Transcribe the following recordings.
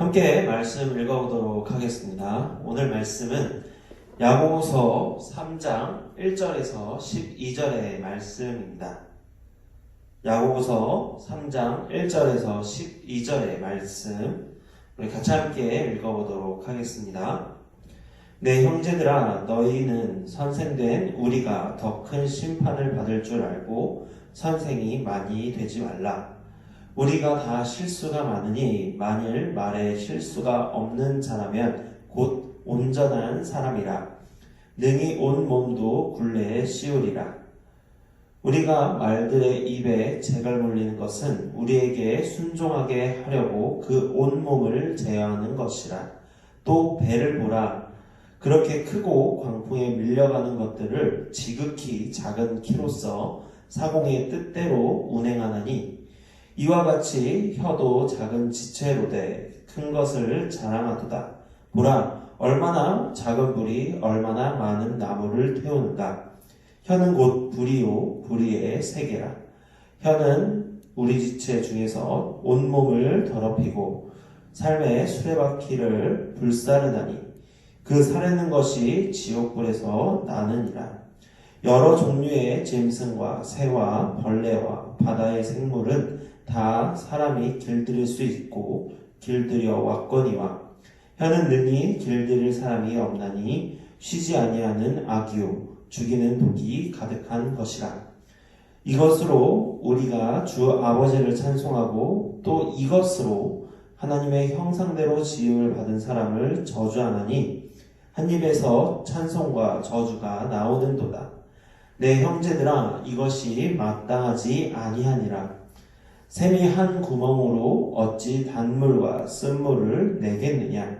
함께 말씀 읽어보도록 하겠습니다. 오늘 말씀은 야고보서 3장 1절에서 12절의 말씀입니다. 야고보서 3장 1절에서 12절의 말씀 우리 같이 함께 읽어보도록 하겠습니다. 내 형제들아, 너희는 선생된 우리가 더 큰 심판을 받을 줄 알고 선생이 많이 되지 말라. 우리가 다 실수가 많으니 만일 말에 실수가 없는 자라면 곧 온전한 사람이라. 능히 온 몸도 굴레에 씌우리라. 우리가 말들의 입에 재갈 물리는 것은 우리에게 순종하게 하려고 그 온 몸을 제어하는 것이라. 또 배를 보라. 그렇게 크고 광풍에 밀려가는 것들을 지극히 작은 키로서 사공의 뜻대로 운행하나니 이와 같이 혀도 작은 지체로되 큰 것을 자랑하도다. 보라, 얼마나 작은 불이 얼마나 많은 나무를 태우는가. 혀는 곧 불이요 불의의 세계라. 혀는 우리 지체 중에서 온몸을 더럽히고 삶의 수레바퀴를 불사르다니 그 사르는 것이 지옥불에서 나느니라. 여러 종류의 짐승과 새와 벌레와 바다의 생물은 다 사람이 길들일 수 있고 길들여 왔거니와 혀는 능히 길들일 사람이 없나니 쉬지 아니하는 악이요 죽이는 독이 가득한 것이라. 이것으로 우리가 주 아버지를 찬송하고 또 이것으로 하나님의 형상대로 지음을 받은 사람을 저주하나니 한 입에서 찬송과 저주가 나오는도다. 내 형제들아, 이것이 마땅하지 아니하니라. 샘이 한 구멍으로 어찌 단물과 쓴물을 내겠느냐.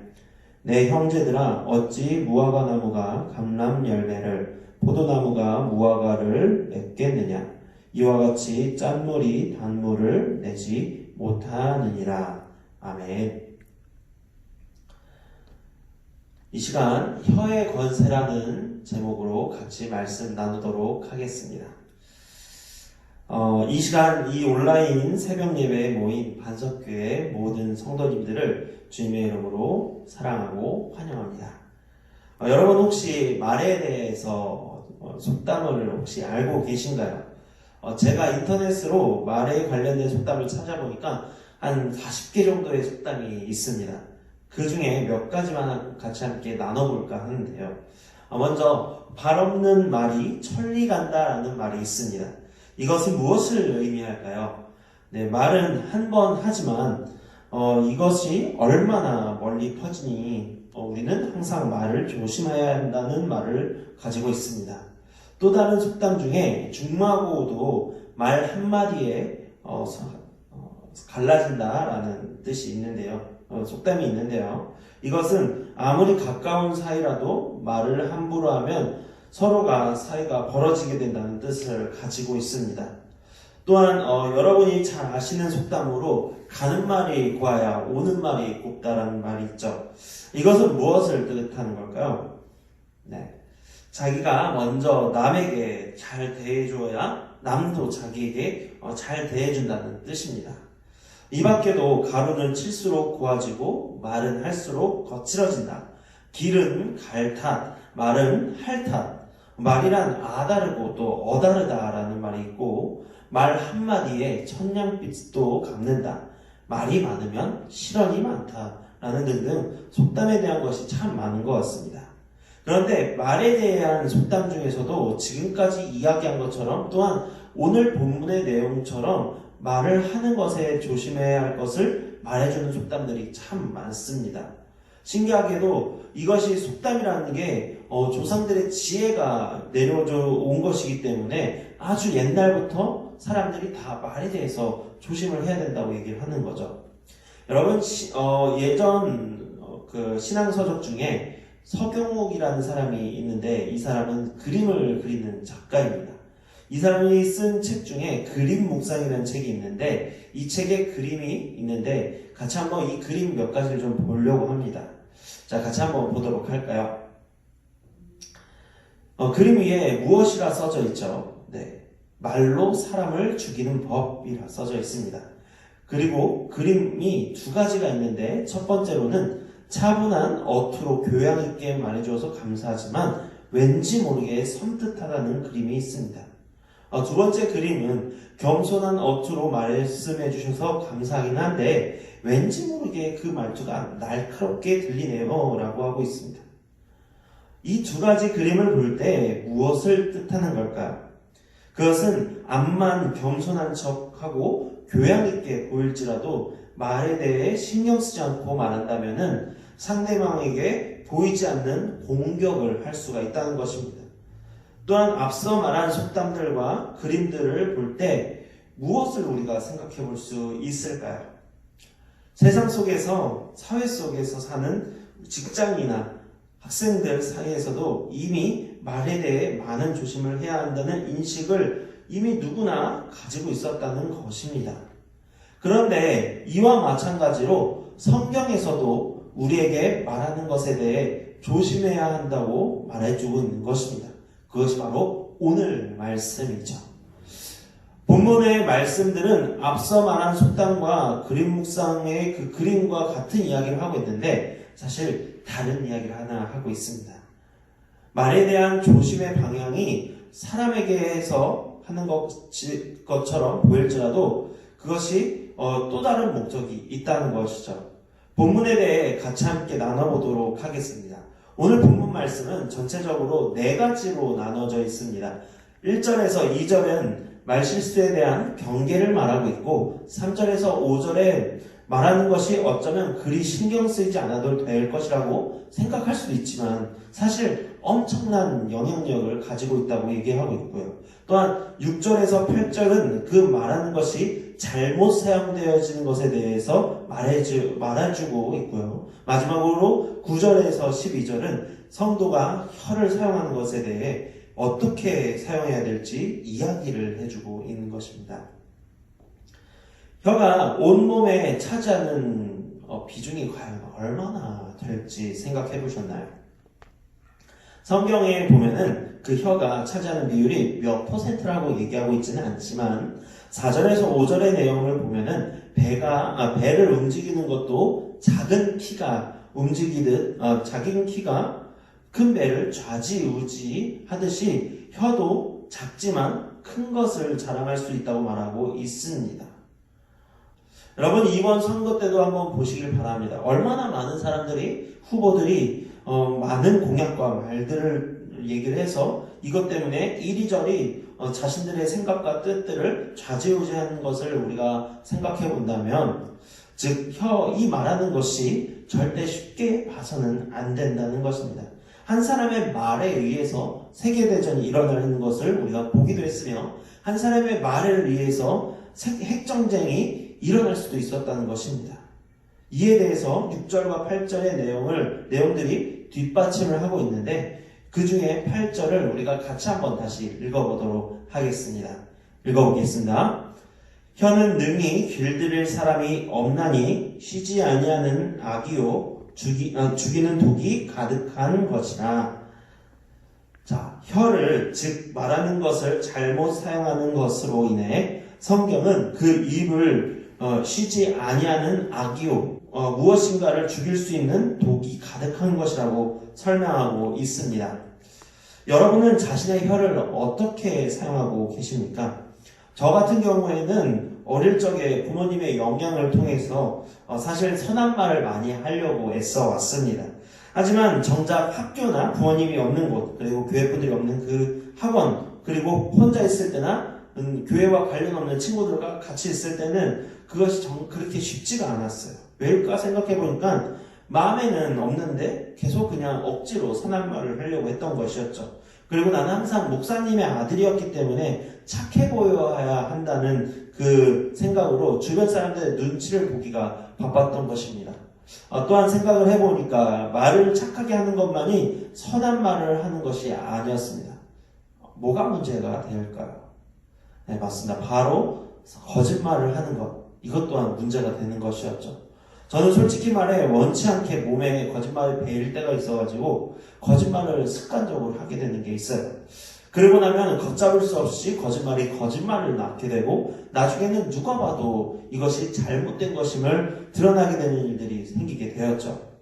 내 형제들아, 어찌 무화과 나무가 감람 열매를 포도나무가 무화과를 맺겠느냐. 이와 같이 짠물이 단물을 내지 못하느니라. 아멘. 이 시간 혀의 권세라는 제목으로 같이 말씀 나누도록 하겠습니다. 이 시간 이 온라인 새벽 예배에 모인 반석교회 모든 성도님들을 주님의 이름으로 사랑하고 환영합니다. 여러분 혹시 말에 대해서 속담을 혹시 알고 계신가요? 제가 인터넷으로 말에 관련된 속담을 찾아보니까 한 40개 정도의 속담이 있습니다. 그 중에 몇 가지만 같이 함께 나눠볼까 하는데요. 먼저 발 없는 말이 천리 간다라는 말이 있습니다. 이것은 무엇을 의미할까요? 네, 말은 한 번 하지만 이것이 얼마나 멀리 퍼지니 우리는 항상 말을 조심해야 한다는 말을 가지고 있습니다. 또 다른 속담 중에 중마고도 말 한마디에 갈라진다라는 뜻이 있는데요. 속담이 있는데요. 이것은 아무리 가까운 사이라도 말을 함부로 하면 서로가 사이가 벌어지게 된다는 뜻을 가지고 있습니다. 또한 여러분이 잘 아시는 속담으로 가는 말이 고와야 오는 말이 곱다라는 말이 있죠. 이것은 무엇을 뜻하는 걸까요? 네, 자기가 먼저 남에게 잘 대해줘야 남도 자기에게 잘 대해준다는 뜻입니다. 이 밖에도 가루는 칠수록 고와지고 말은 할수록 거칠어진다. 길은 갈 탓, 말은 할 탓. 말이란 아다르고 또 어다르다라는 말이 있고 말 한마디에 천냥빚도 갚는다. 말이 많으면 실언이 많다라는 등등 속담에 대한 것이 참 많은 것 같습니다. 그런데 말에 대한 속담 중에서도 지금까지 이야기한 것처럼 또한 오늘 본문의 내용처럼 말을 하는 것에 조심해야 할 것을 말해주는 속담들이 참 많습니다. 신기하게도 이것이 속담이라는 게 조상들의 지혜가 내려져 온 것이기 때문에 아주 옛날부터 사람들이 다 말에 대해서 조심을 해야 된다고 얘기를 하는 거죠. 여러분 예전 그 신앙서적 중에 서경욱이라는 사람이 있는데 이 사람은 그림을 그리는 작가입니다. 이 사람이 쓴 책 중에 그림 묵상이라는 책이 있는데 이 책에 그림이 있는데 같이 한번 이 그림 몇 가지를 좀 보려고 합니다. 자, 같이 한번 보도록 할까요? 그림 위에 무엇이라 써져 있죠? 네, 말로 사람을 죽이는 법이라 써져 있습니다. 그리고 그림이 두 가지가 있는데 첫 번째로는 차분한 어투로 교양 있게 말해주어서 감사하지만 왠지 모르게 섬뜩하다는 그림이 있습니다. 두 번째 그림은 겸손한 어투로 말씀해 주셔서 감사하긴 한데 왠지 모르게 그 말투가 날카롭게 들리네요 라고 하고 있습니다. 이 두 가지 그림을 볼 때 무엇을 뜻하는 걸까요? 그것은 암만 겸손한 척하고 교양 있게 보일지라도 말에 대해 신경 쓰지 않고 말한다면은 상대방에게 보이지 않는 공격을 할 수가 있다는 것입니다. 또한 앞서 말한 속담들과 그림들을 볼 때 무엇을 우리가 생각해 볼 수 있을까요? 세상 속에서, 사회 속에서 사는 직장이나 학생들 사이에서도 이미 말에 대해 많은 조심을 해야 한다는 인식을 이미 누구나 가지고 있었다는 것입니다. 그런데 이와 마찬가지로 성경에서도 우리에게 말하는 것에 대해 조심해야 한다고 말해주고 있는 것입니다. 그것이 바로 오늘 말씀이죠. 본문의 말씀들은 앞서 말한 속담과 그림 묵상의 그 그림과 같은 이야기를 하고 있는데 사실 다른 이야기를 하나 하고 있습니다. 말에 대한 조심의 방향이 사람에게서 하는 것처럼 보일지라도 그것이 또 다른 목적이 있다는 것이죠. 본문에 대해 같이 함께 나눠보도록 하겠습니다. 오늘 본문 말씀은 전체적으로 4가지로 나눠져 있습니다. 1절에서 2절은 말실수에 대한 경계를 말하고 있고 3절에서 5절에 말하는 것이 어쩌면 그리 신경 쓰이지 않아도 될 것이라고 생각할 수도 있지만 사실 엄청난 영향력을 가지고 있다고 얘기하고 있고요. 또한 6절에서 8절은 그 말하는 것이 잘못 사용되어지는 것에 대해서 말해주고 있고요. 마지막으로 9절에서 12절은 성도가 혀를 사용하는 것에 대해 어떻게 사용해야 될지 이야기를 해주고 있는 것입니다. 혀가 온몸에 차지하는 비중이 과연 얼마나 될지 생각해 보셨나요? 성경에 보면은 그 혀가 차지하는 비율이 몇 %라고 얘기하고 있지는 않지만 4절에서 5절의 내용을 보면은 배를 움직이는 것도 작은 키가 움직이듯 작은 키가 큰 배를 좌지우지 하듯이 혀도 작지만 큰 것을 자랑할 수 있다고 말하고 있습니다. 여러분 이번 선거 때도 한번 보시길 바랍니다. 얼마나 많은 사람들이 후보들이 많은 공약과 말들을 얘기를 해서 이것 때문에 이리저리 자신들의 생각과 뜻들을 좌지우지하는 것을 우리가 생각해 본다면 즉 이 말하는 것이 절대 쉽게 봐서는 안 된다는 것입니다. 한 사람의 말에 의해서 세계대전이 일어나는 것을 우리가 보기도 했으며 한 사람의 말에 의해서 핵전쟁이 일어날 수도 있었다는 것입니다. 이에 대해서 6절과 8절의 내용들이 뒷받침을 하고 있는데 그 중에 8절을 우리가 같이 한번 다시 읽어보도록 하겠습니다. 읽어보겠습니다. 혀는 능히 길들일 사람이 없나니 쉬지 아니하는 악이요 죽이는 독이 가득한 것이라. 자, 혀를 즉 말하는 것을 잘못 사용하는 것으로 인해 성경은 그 입을 쉬지 아니하는 악이요 무엇인가를 죽일 수 있는 독이 가득한 것이라고 설명하고 있습니다. 여러분은 자신의 혀를 어떻게 사용하고 계십니까? 저 같은 경우에는 어릴 적에 부모님의 영향을 통해서 사실 선한 말을 많이 하려고 애써 왔습니다. 하지만 정작 학교나 부모님이 없는 곳, 그리고 교회분들이 없는 그 학원, 그리고 혼자 있을 때나 교회와 관련 없는 친구들과 같이 있을 때는 그것이 그렇게 쉽지가 않았어요. 왜일까 생각해 보니까 마음에는 없는데 계속 그냥 억지로 선한 말을 하려고 했던 것이었죠. 그리고 나는 항상 목사님의 아들이었기 때문에 착해 보여야 한다는 그 생각으로 주변 사람들의 눈치를 보기가 바빴던 것입니다. 또한 생각을 해보니까 말을 착하게 하는 것만이 선한 말을 하는 것이 아니었습니다. 뭐가 문제가 될까요? 네, 맞습니다. 바로 거짓말을 하는 것. 이것 또한 문제가 되는 것이었죠. 저는 솔직히 말해 원치 않게 몸에 거짓말이 배일 때가 있어가지고 거짓말을 습관적으로 하게 되는 게 있어요. 그러고 나면 걷잡을 수 없이 거짓말이 거짓말을 낳게 되고 나중에는 누가 봐도 이것이 잘못된 것임을 드러나게 되는 일들이 생기게 되었죠.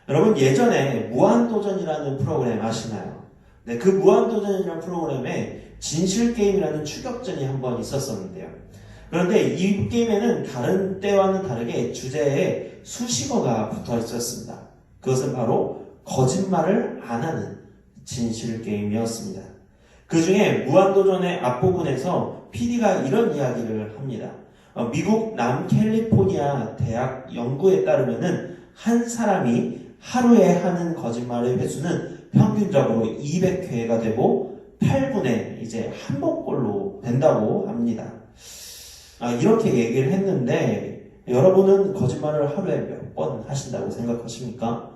여러분 예전에 무한도전이라는 프로그램 아시나요? 네, 그 무한도전이라는 프로그램에 진실게임이라는 추격전이 한번 있었었는데요. 그런데 이 게임에는 다른 때와는 다르게 주제에 수식어가 붙어 있었습니다. 그것은 바로 거짓말을 안 하는 진실게임이었습니다. 그 중에 무한도전의 앞부분에서 PD가 이런 이야기를 합니다. 미국 남캘리포니아 대학 연구에 따르면은 한 사람이 하루에 하는 거짓말의 횟수는 평균적으로 200회가 되고 8분의 이제 한 번꼴로 된다고 합니다. 이렇게 얘기를 했는데 여러분은 거짓말을 하루에 몇 번 하신다고 생각하십니까?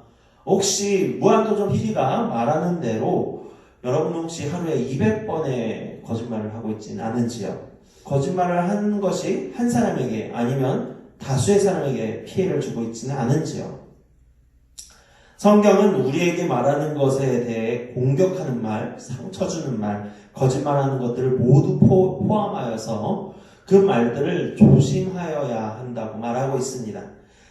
혹시 무한도전 PD가 말하는 대로 여러분 혹시 하루에 200번의 거짓말을 하고 있지는 않은지요? 거짓말을 하는 것이 한 사람에게 아니면 다수의 사람에게 피해를 주고 있지는 않은지요? 성경은 우리에게 말하는 것에 대해 공격하는 말, 상처 주는 말, 거짓말하는 것들을 모두 포함하여서 그 말들을 조심하여야 한다고 말하고 있습니다.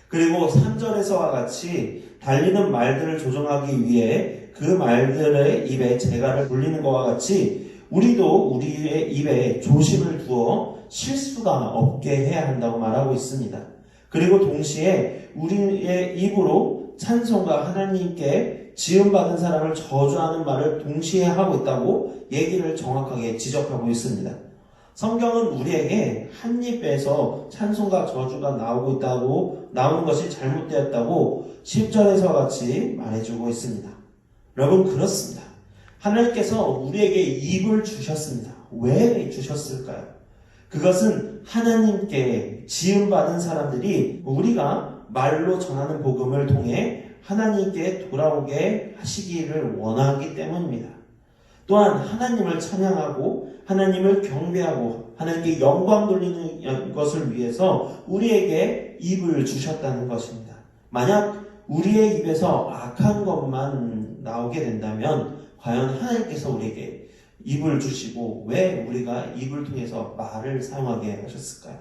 그리고 3절에서와 같이 달리는 말들을 조정하기 위해 그 말들의 입에 재갈을 불리는 것과 같이 우리도 우리의 입에 조심을 두어 실수가 없게 해야 한다고 말하고 있습니다. 그리고 동시에 우리의 입으로 찬송과 하나님께 지음받은 사람을 저주하는 말을 동시에 하고 있다고 얘기를 정확하게 지적하고 있습니다. 성경은 우리에게 한 입에서 찬송과 저주가 나오는 것이 잘못되었다고 10절에서 같이 말해주고 있습니다. 여러분 그렇습니다. 하나님께서 우리에게 입을 주셨습니다. 왜 주셨을까요? 그것은 하나님께 지음받은 사람들이 우리가 말로 전하는 복음을 통해 하나님께 돌아오게 하시기를 원하기 때문입니다. 또한 하나님을 찬양하고 하나님을 경배하고 하나님께 영광 돌리는 것을 위해서 우리에게 입을 주셨다는 것입니다. 만약 우리의 입에서 악한 것만 나오게 된다면 과연 하나님께서 우리에게 입을 주시고 왜 우리가 입을 통해서 말을 사용하게 하셨을까요?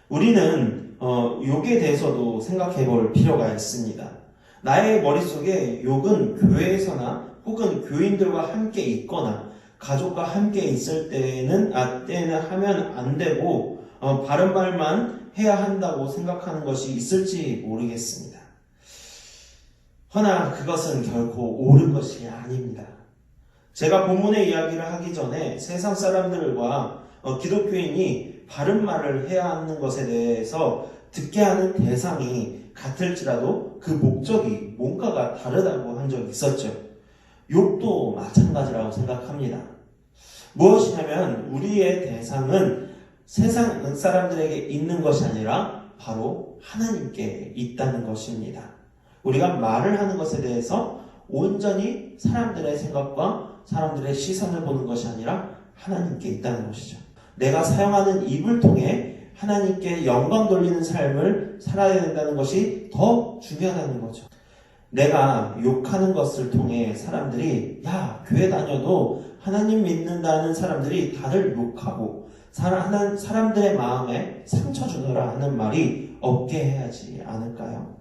우리는 욕에 대해서도 생각해 볼 필요가 있습니다. 나의 머릿속에 욕은 교회에서나 혹은 교인들과 함께 있거나 가족과 함께 있을 때는 하면 안 되고 바른 말만 해야 한다고 생각하는 것이 있을지 모르겠습니다. 허나 그것은 결코 옳은 것이 아닙니다. 제가 본문의 이야기를 하기 전에 세상 사람들과 기독교인이 바른 말을 해야 하는 것에 대해서 듣게 하는 대상이 같을지라도 그 목적이 뭔가가 다르다고 한 적이 있었죠. 욕도 마찬가지라고 생각합니다. 무엇이냐면 우리의 대상은 세상 사람들에게 있는 것이 아니라 바로 하나님께 있다는 것입니다. 우리가 말을 하는 것에 대해서 온전히 사람들의 생각과 사람들의 시선을 보는 것이 아니라 하나님께 있다는 것이죠. 내가 사용하는 입을 통해 하나님께 영광 돌리는 삶을 살아야 된다는 것이 더 중요하다는 거죠. 내가 욕하는 것을 통해 사람들이 교회 다녀도 하나님 믿는다는 사람들이 다들 욕하고 사람들의 마음에 상처 주더라 하는 말이 없게 해야지 않을까요?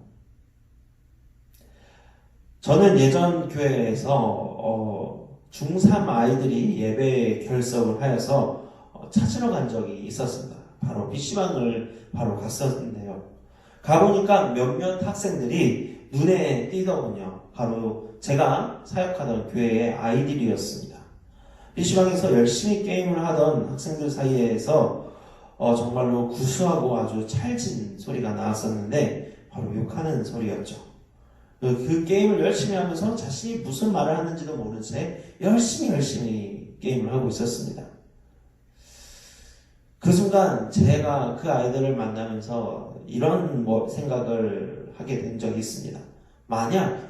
저는 예전 교회에서 중3 아이들이 예배 결석을 하여서 찾으러 간 적이 있었습니다. 바로 PC방을 바로 갔었는데요. 가보니까 몇몇 학생들이 눈에 띄더군요. 바로 제가 사역하던 교회의 아이들이었습니다. PC방에서 열심히 게임을 하던 학생들 사이에서 정말로 구수하고 아주 찰진 소리가 나왔었는데 바로 욕하는 소리였죠. 그 게임을 열심히 하면서 자신이 무슨 말을 하는지도 모른 채 열심히 게임을 하고 있었습니다. 그 순간 제가 그 아이들을 만나면서 이런 생각을 하게 된 적이 있습니다. 만약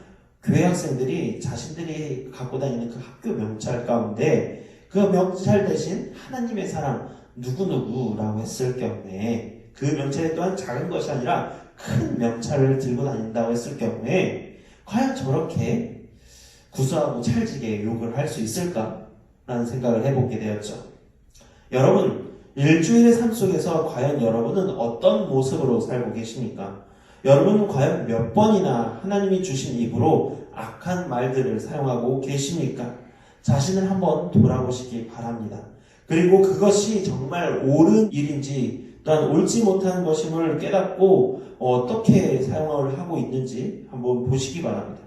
교회 학생들이 자신들이 갖고 다니는 그 학교 명찰 가운데 그 명찰 대신 하나님의 사람 누구누구라고 했을 경우에 그 명찰이 또한 작은 것이 아니라 큰 명찰을 들고 다닌다고 했을 경우에 과연 저렇게 구수하고 찰지게 욕을 할 수 있을까라는 생각을 해보게 되었죠. 여러분, 일주일의 삶 속에서 과연 여러분은 어떤 모습으로 살고 계십니까? 여러분은 과연 몇 번이나 하나님이 주신 입으로 악한 말들을 사용하고 계십니까? 자신을 한번 돌아보시기 바랍니다. 그리고 그것이 정말 옳은 일인지 또한 옳지 못한 것임을 깨닫고 어떻게 사용을 하고 있는지 한번 보시기 바랍니다.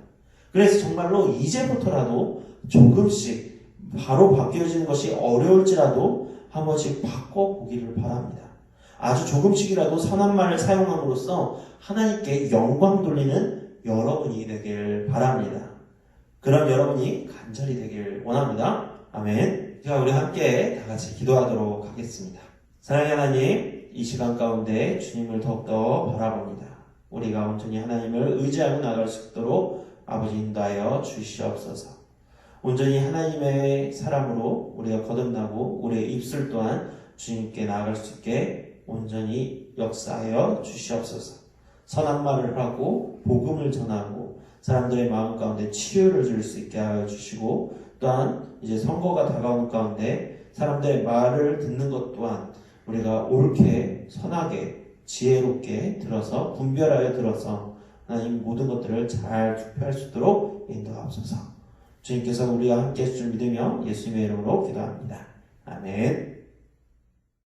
그래서 정말로 이제부터라도 조금씩 바로 바뀌어지는 것이 어려울지라도 한 번씩 바꿔보기를 바랍니다. 아주 조금씩이라도 선한 말을 사용함으로써 하나님께 영광 돌리는 여러분이 되길 바랍니다. 그런 여러분이 간절히 되길 원합니다. 아멘. 자, 우리 함께 다 같이 기도하도록 하겠습니다. 사랑의 하나님, 이 시간 가운데 주님을 더욱더 바라봅니다. 우리가 온전히 하나님을 의지하고 나갈 수 있도록 아버지 인도하여 주시옵소서. 온전히 하나님의 사람으로 우리가 거듭나고 우리의 입술 또한 주님께 나아갈 수 있게 온전히 역사하여 주시옵소서. 선한 말을 하고 복음을 전하고 사람들의 마음 가운데 치유를 줄 수 있게 하여 주시고, 또한 이제 선거가 다가오는 가운데 사람들의 말을 듣는 것 또한 우리가 옳게 선하게 지혜롭게 들어서 분별하여 들어서 하나님 모든 것들을 잘 투표할 수 있도록 인도하옵소서. 주님께서 우리와 함께 해줄 줄 믿으며 예수님의 이름으로 기도합니다. 아멘.